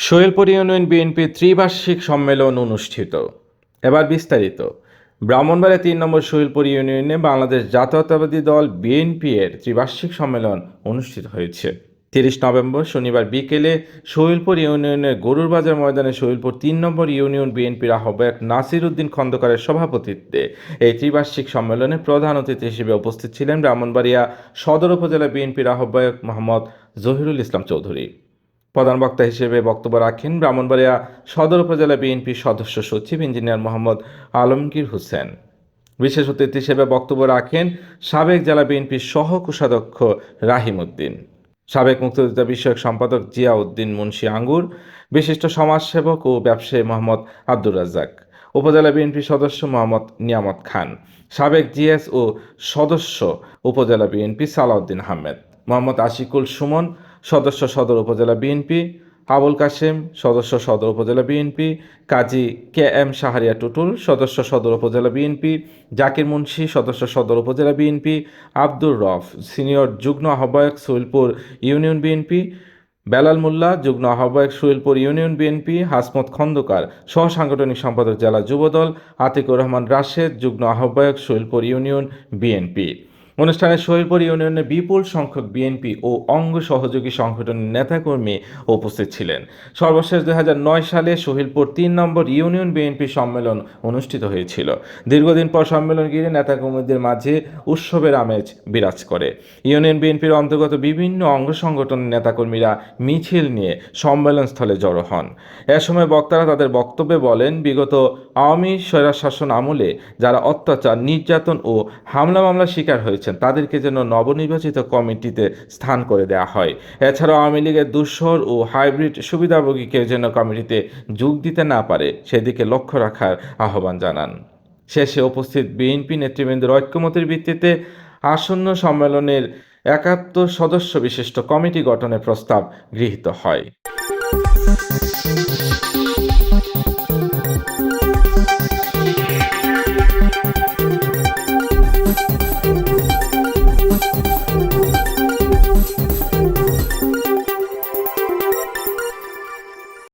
Shailpur union বিএনপির ত্রিবার্ষিক সম্মেলন অনুষ্ঠিত। এবার বিস্তারিত। ব্রাহ্মণবাড়িয়া ৩ নম্বর শৈলপুর ইউনিয়নে বাংলাদেশ জাতীয়তাবাদী দল বিএনপি এর ত্রিবার্ষিক সম্মেলন অনুষ্ঠিত হয়েছে। ৩০ নভেম্বর শনিবার বিকেলে শৈলপুর ইউনিয়নের গরুর বাজার ময়দানে শৈলপুর ৩ নম্বর ইউনিয়ন বিএনপির আহ্বায়ক নাসির উদ্দিন খন্দকারের সভাপতিত্বে এই ত্রিবার্ষিক সম্মেলনে প্রধান অতিথি হিসেবে উপস্থিত ছিলেন ব্রাহ্মণবাড়িয়া সদর উপজেলা বিএনপির আহ্বায়ক মোহাম্মদ জহিরুল ইসলাম চৌধুরী। প্রধান বক্তা হিসেবে বক্তব্য রাখেন ব্রাহ্মণবাড়িয়া সদর উপজেলা বিএনপির সদস্য সচিব ইঞ্জিনিয়ার মোহাম্মদ আলমগীর হোসেন। বিশেষ অতিথি হিসেবে বক্তব্য রাখেন সাবেক জেলা বিএনপির সহ কোষাধ্যক্ষ রাহিম উদ্দিন, সাবেক মুক্তিযোদ্ধা বিষয়ক সম্পাদক জিয়া উদ্দিন মুন্সি আঙ্গুর, বিশিষ্ট সমাজসেবক ও ব্যবসায়ী মোহাম্মদ আব্দুর রাজ্জাক, উপজেলা বিএনপি সদস্য মোহাম্মদ নিয়ামত খান, সাবেক জিএস ও সদস্য উপজেলা বিএনপি সালাউদ্দিন আহমেদ, মোহাম্মদ আশিকুল সুমন, সদস্য সদর উপজেলা বিএনপি, আবুল কাশেম, সদস্য সদর উপজেলা বিএনপি, কাজী কে এম শাহরিয়া টুটুল, সদস্য সদর উপজেলা বিএনপি, জাকির মুন্সি, সদস্য সদর উপজেলা বিএনপি, আব্দুর রফ, সিনিয়র যুগ্ম আহ্বায়ক সুইলপুর ইউনিয়ন বিএনপি, বেলাল মোল্লা, যুগ্ম আহ্বায়ক সুইলপুর ইউনিয়ন বিএনপি, হাসমত খন্দকার, সহ সাংগঠনিক সম্পাদক জেলা যুবদল, আতিকুর রহমান রাশেদ, যুগ্ম আহ্বায়ক সুইলপুর ইউনিয়ন বিএনপি। অনুষ্ঠানে শৈলপুর ইউনিয়নের বিপুল সংখ্যক বিএনপি ও অঙ্গ সহযোগী সংগঠনের নেতাকর্মী উপস্থিত ছিলেন। সর্বশেষ ২০০৯ সালে শৈলপুর ৩ নম্বর ইউনিয়ন বিএনপি সম্মেলন অনুষ্ঠিত হয়েছিল। দীর্ঘদিন পর সম্মেলন ঘিরে নেতাকর্মীদের মাঝে উৎসবের আমেজ বিরাজ করে। ইউনিয়ন বিএনপির অন্তর্গত বিভিন্ন অঙ্গ সংগঠনের নেতাকর্মীরা মিছিল নিয়ে সম্মেলনস্থলে জড়ো হন। এ সময় বক্তারা তাদের বক্তব্যে বলেন, বিগত আওয়ামী স্বৈরশাসন আমলে যারা অত্যাচার, নির্যাতন ও হামলা মামলার শিকার হয়েছে তাদেরকে যেন নবনির্বাচিত কমিটিতে স্থান করে দেওয়া হয়। এছাড়াও আওয়ামী লীগের দুঃসর ও হাইব্রিড সুবিধাভোগী কেউ যেন কমিটিতে যোগ দিতে না পারে সেদিকে লক্ষ্য রাখার আহ্বান জানান। শেষে উপস্থিত বিএনপি নেতৃবৃন্দের ঐক্যমতের ভিত্তিতে আসন্ন সম্মেলনের ৭১ সদস্য বিশিষ্ট কমিটি গঠনের প্রস্তাব গৃহীত হয়।